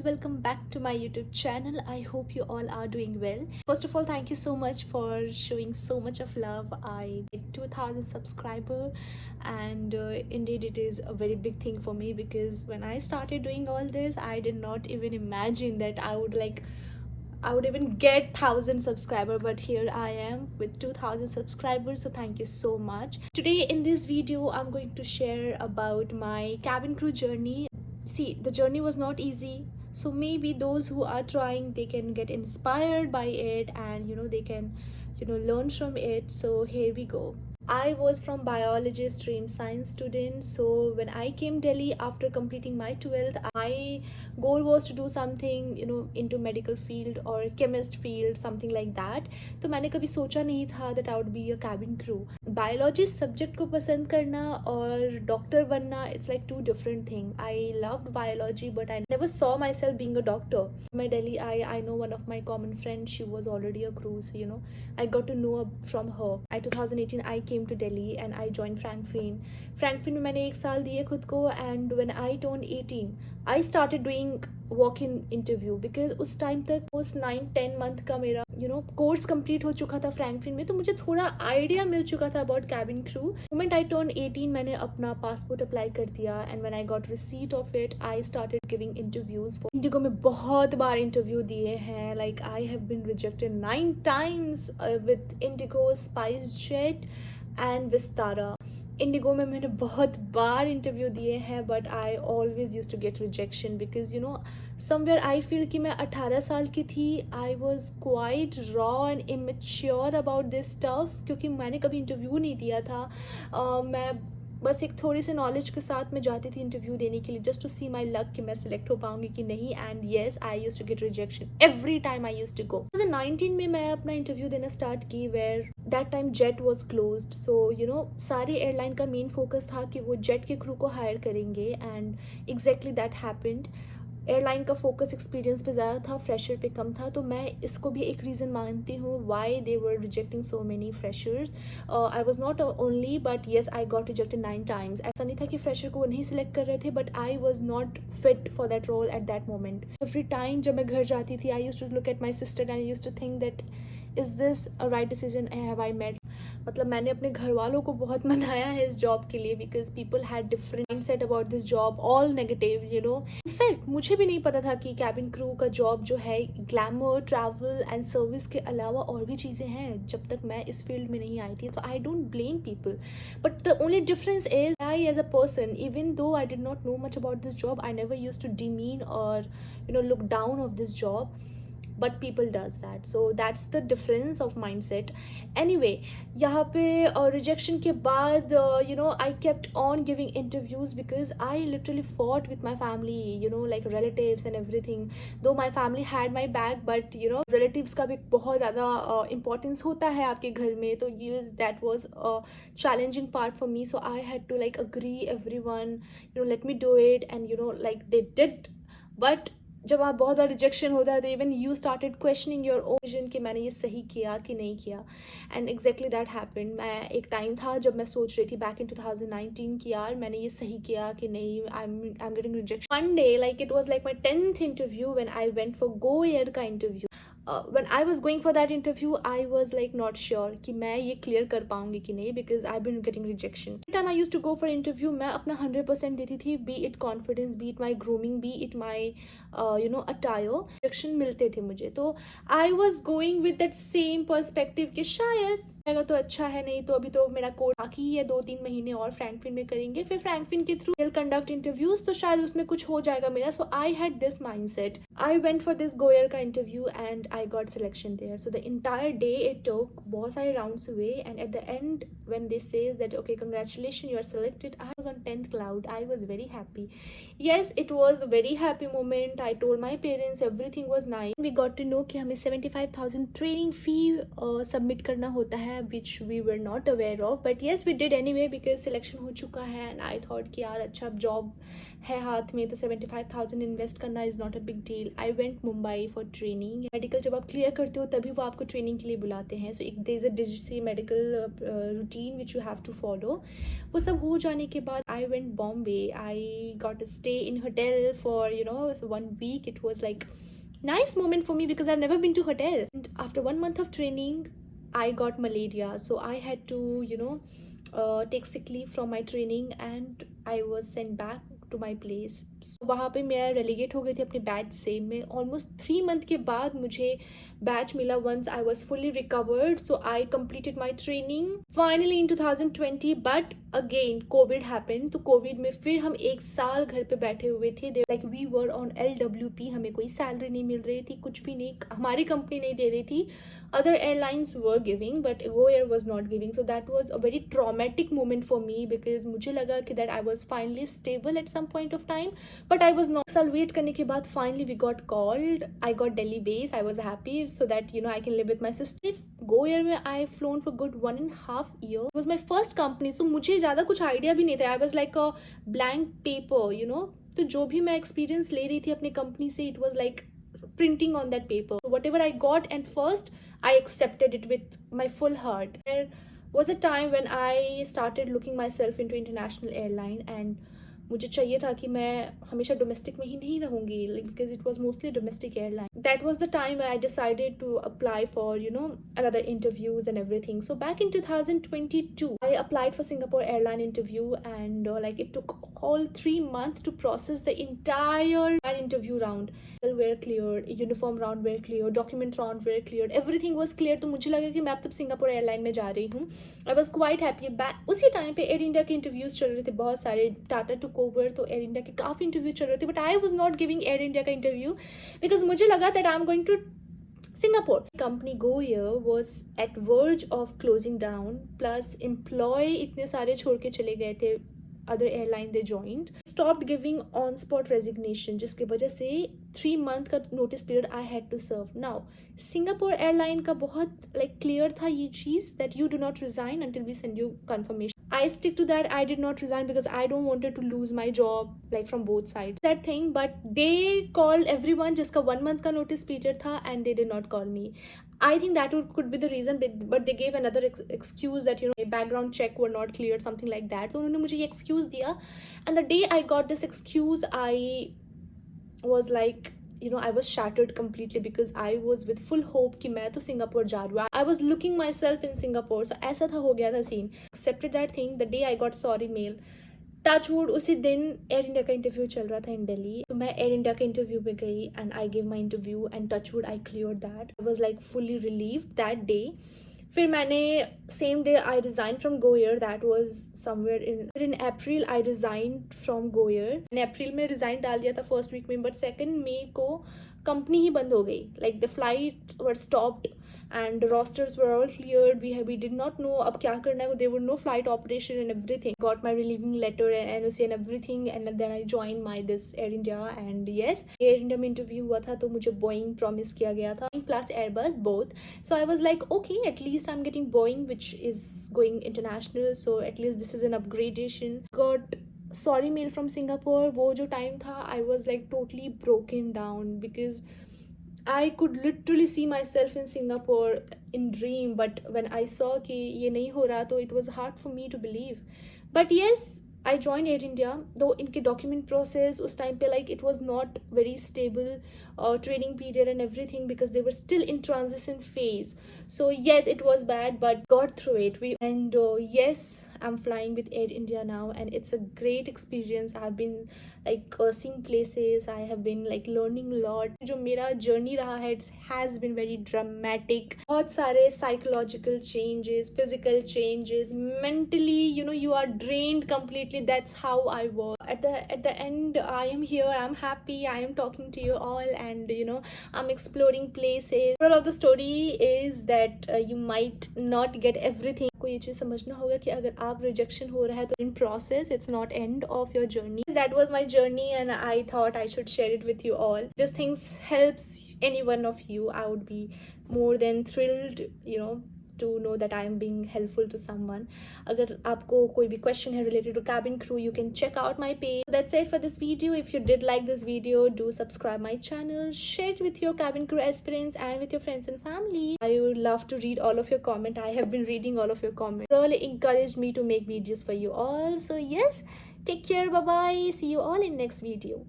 welcome back to my YouTube channel. I hope you all are doing well. First of all, thank you so much for showing so much of love. I hit 2000 subscriber, and indeed it is a very big thing for me, because when I started doing all this, I did not even imagine that I would even get 1000 subscriber, but here I am with 2000 subscribers. So thank you so much. Today in this video I'm going to share about my cabin crew journey. See, the journey was not easy, so maybe those who are trying, they can get inspired by it, and they can learn from it. So here we go. I was from biology stream, science student. So when I came Delhi after completing my 12th, my goal was to do something into medical field or chemist field, something like that. तो मैंने कभी सोचा नहीं था that I would be a cabin crew. Biology subject को पसंद करना और doctor बनना, it's like two different thing. I loved biology, but I never saw myself being a doctor. My Delhi, I know one of my common friends, she was already a crew, so I got to know from her. 2018 I came to Delhi and I joined Frankfurt. Frankfurt में मैंने एक साल दिए खुद को, and when I turned 18 I started doing walk-in interview, because उस time तक उस 9-10 मंथ का मेरा कोर्स कंप्लीट हो चुका था फ्रैंकफर्ट में, तो मुझे थोड़ा आइडिया मिल चुका था about cabin crew. Moment I turn 18 मैंने अपना पासपोर्ट अप्लाई कर दिया, and when I got receipt of it I started giving interviews. IndiGo में बहुत बार इंटरव्यू दिए हैं. Like I have been rejected 9 times with IndiGo, SpiceJet and Vistara. IndiGo में मैंने बहुत बार इंटरव्यू दिए हैं, but I always use to get rejection, because somewhere I feel कि मैं 18 साल की थी. I was quite raw and immature about this stuff, क्योंकि मैंने कभी इंटरव्यू नहीं दिया था. मैं बस एक थोड़ी सी नॉलेज के साथ मैं जाती थी इंटरव्यू देने के लिए, just to see my luck कि मैं सिलेक्ट हो पाऊंगी कि नहीं. And yes, I use to get rejection every time I use to go. 2019 में मैं अपना इंटरव्यू देना स्टार्ट की, where that time Jet was closed. So सारी एयरलाइन का मेन फोकस था कि वो जेट के क्रू को हायर करेंगे, and exactly that happened. Airline का फोकस एक्सपीरियंस पे ज़्यादा था, फ्रेशर पे कम था. तो मैं इसको भी एक रीज़न मानती हूँ why they were rejecting so many freshers. I was not only, but yes I got rejected 9 times. ऐसा नहीं था कि फ्रेशर को वो नहीं सिलेक्ट कर रहे थे, but I was not fit for that role at that moment. Every time जब मैं घर जाती थी, I use to look at my sister and I use to think that is this a right decision, have I made. मतलब मैंने अपने घर वालों को बहुत मनाया है इस जॉब के लिए, because people had different mindset about this job, all negative. In fact मुझे भी नहीं पता था कि कैबिन क्रू का जॉब जो है, ग्लैमर, ट्रैवल एंड सर्विस के अलावा और भी चीज़ें हैं, जब तक मैं इस फील्ड में नहीं आई थी. तो I don't blame people, but the only difference is I as a person, even though I did not know much about this job, I never use to demean और look down of this job, but people does that. So that's the difference of mindset. Anyway, यहाँ पे rejection के बाद I kept on giving interviews, because I literally fought with my family, like relatives and everything. Though my family had my back, but relatives का भी बहुत ज़्यादा importance होता है आपके घर में. तो yes, that was a challenging part for me. So I had to like agree everyone, let me do it, and like they did. But जब आप बहुत बार रिजेक्शन होता है, तो even you started questioning your own vision कि मैंने ये सही किया कि नहीं किया. And exactly that happened. मैं एक टाइम था जब मैं सोच रही थी बैक इन 2019 कि यार मैंने ये सही किया कि नहीं. I am getting rejection. One day, like it was like my 10th interview, when I went for Go Air का interview. when I was going for that interview, I was like not sure कि मैं ये clear कर पाऊंगी कि नहीं, because I've been getting rejection. Every time I used to go for interview, मैं अपना 100% देती थी, be it confidence, be it my grooming, be it my attire. rejection मिलते थे मुझे. तो I was going with that same perspective कि शायद आएगा तो अच्छा है, नहीं तो अभी तो मेरा कोर्स बाकी है, 2-3 महीने और फ्रैंकफर्ट में करेंगे, फिर फ्रैंकफर्ट के थ्रू विल कंडक्ट इंटरव्यूज, तो शायद उसमें कुछ हो जाएगा मेरा. So I had this mindset. I went for this GoAir का interview and I got selection there. So the entire day it took, बहुत सारे राउंड्स हुए, and at the end when they says that okay congratulation, you are selected, I was on 10th cloud. I was very happy. yes, it was a very happy moment. I told my parents, everything was nice. We got to know कि हमें 75,000 training फी submit करना होता है है which we were not aware of, but yes we did anyway because selection हो चुका है and I thought कि यार अच्छा job है हाथ में तो 75,000 इन्वेस्ट करना is not a big deal. I went Mumbai for training. Medical जब आप क्लियर करते हो तभी वो आपको ट्रेनिंग के लिए बुलाते हैं. सो एक there is a digital medical routine which you have to follow. वो सब हो जाने के बाद I went Bombay. I got a stay in hotel for 1 week. It was like nice moment for me because I've never been to hotel. And after 1 month of training, I got malaria. So I had to, take sick leave from my training and I was sent back to my place. वहाँ पे मैं relegate हो गई थी अपने batch से. मैं almost 3 month के बाद मुझे बैच मिला. Once I was fully recovered so I completed my training finally in 2020. But again Covid happen. तो कोविड में फिर हम 1 साल घर पे बैठे हुए थे. Like we were on LWP. हमें कोई सैलरी नहीं मिल रही थी, कुछ भी नहीं. हमारी कंपनी नहीं दे रही थी. Other airlines were giving but Go Air was not giving. So that was a very traumatic moment for me because मुझे लगा कि that I was finally stable at some point of time but I was not. साल wait करने के बाद finally we got called. I got Delhi base. I was happy so that I can live with my sister. Go Air में I flown for good 1.5 years. It was my first company so मुझे ज़्यादा कुछ idea भी नहीं था. I was like a blank paper. तो जो भी मैं experience ले रही थी अपने company से it was like printing on that paper. So whatever I got and first I accepted it with my full heart. There was a time when I started looking myself into international airline and मुझे चाहिए था कि मैं हमेशा domestic में ही नहीं रहूँगी because it was mostly domestic airline. That was the time I decided to apply for another interviews and everything. So back in 2022 I applied for Singapore airline interview and like it took all 3 months to process the entire interview round. Were cleared, uniform round were cleared, document round were cleared, everything was clear. तो मुझे लगा कि मैं अब तब Singapore airline में जा रही हूँ. I was quite happy. उसी टाइम पे एयर इंडिया के इंटरव्यूज चल रहे थे बहुत सारे. टाटा टुक ओवर तो एयर इंडिया के काफ़ी इंटरव्यू चल रहे थे but I was not giving Air India का इंटरव्यू बिकॉज मुझे लगा that I am going to Singapore. Company Go Air was at verge of closing down. Plus employee इतने सारे छोड़ के चले गए थे. Other airline they joined stopped giving on spot resignation जिसकी वजह से 3 month का notice period I had to serve. Now Singapore airline का बहुत like clear था ये चीज़ that you do not resign until we send you confirmation. I stick to that. I did not resign because I don't wanted to lose my job like from both sides. That thing, but they called everyone जिसका 1 month का notice period था and they did not call me. I think that could be the reason, but they gave another excuse that background check were not cleared, something like that. तो उन्होंने मुझे ये excuse दिया and the day I got this excuse I was like I was shattered completely because I was with full hope कि मैं तो Singapore जा रही हूँ. I was looking myself in Singapore. So ऐसा था हो गया था scene. Accepted that thing the day I got sorry mail. Touchwood उसी दिन एयर इंडिया का इंटरव्यू चल रहा था इन दिल्ली. तो मैं एयर इंडिया के इंटरव्यू में गई and I give my interview and touchwood I clear that. I was like fully relieved that day. फिर मैंने same day I resign from Go Air. That was somewhere in April I resign from Go Air. मैंने April में resign डाल दिया था first week में but 2 मई को कंपनी ही बंद हो गई. Like the flight were stopped and the rosters were all cleared. We did not know अब क्या करना है. There were no flight operation and everything. Got my relieving letter and NOC and everything and then I joined my this Air India and yes Air India में interview हुआ था तो मुझे Boeing promise किया गया था plus Airbus both. So I was like okay at least I'm getting Boeing which is going international so at least this is an upgradation. Got sorry mail from Singapore. वो जो time था I was like totally broken down because I could literally see myself in Singapore in dream but when I saw कि ये नहीं हो रहा तो it was hard for me to believe. But yes I joined Air India though इनके document process उस time पे like it was not very stable training period and everything because they were still in transition phase. So yes it was bad but got through it. And yes I'm flying with Air India now and it's a great experience. I've been like seeing places. I have been like learning a lot. जो मेरा journey रहा है it has been very dramatic. बहुत सारे psychological changes, physical changes, mentally you are drained completely. That's how I was. At the end I am here. I'm happy. I am talking to you all and I'm exploring places. Moral of the story is that you might not get everything. आपको ये चीज़ समझना होगा कि अगर आप rejection हो रहा है तो in process it's not end of your journey. That was my journey and I thought I should share it with you all. These things helps any one of you. I would be more than thrilled to know that I am being helpful to someone. अगर आपको कोई भी question है related to cabin crew, you can check out my page. That's it for this video. If you did like this video, do subscribe my channel, share it with your cabin crew aspirants and with your friends and family. I would love to read all of your comment. I have been reading all of your comments. It really encouraged me to make videos for you all. So yes, take care, bye bye, see you all in next video.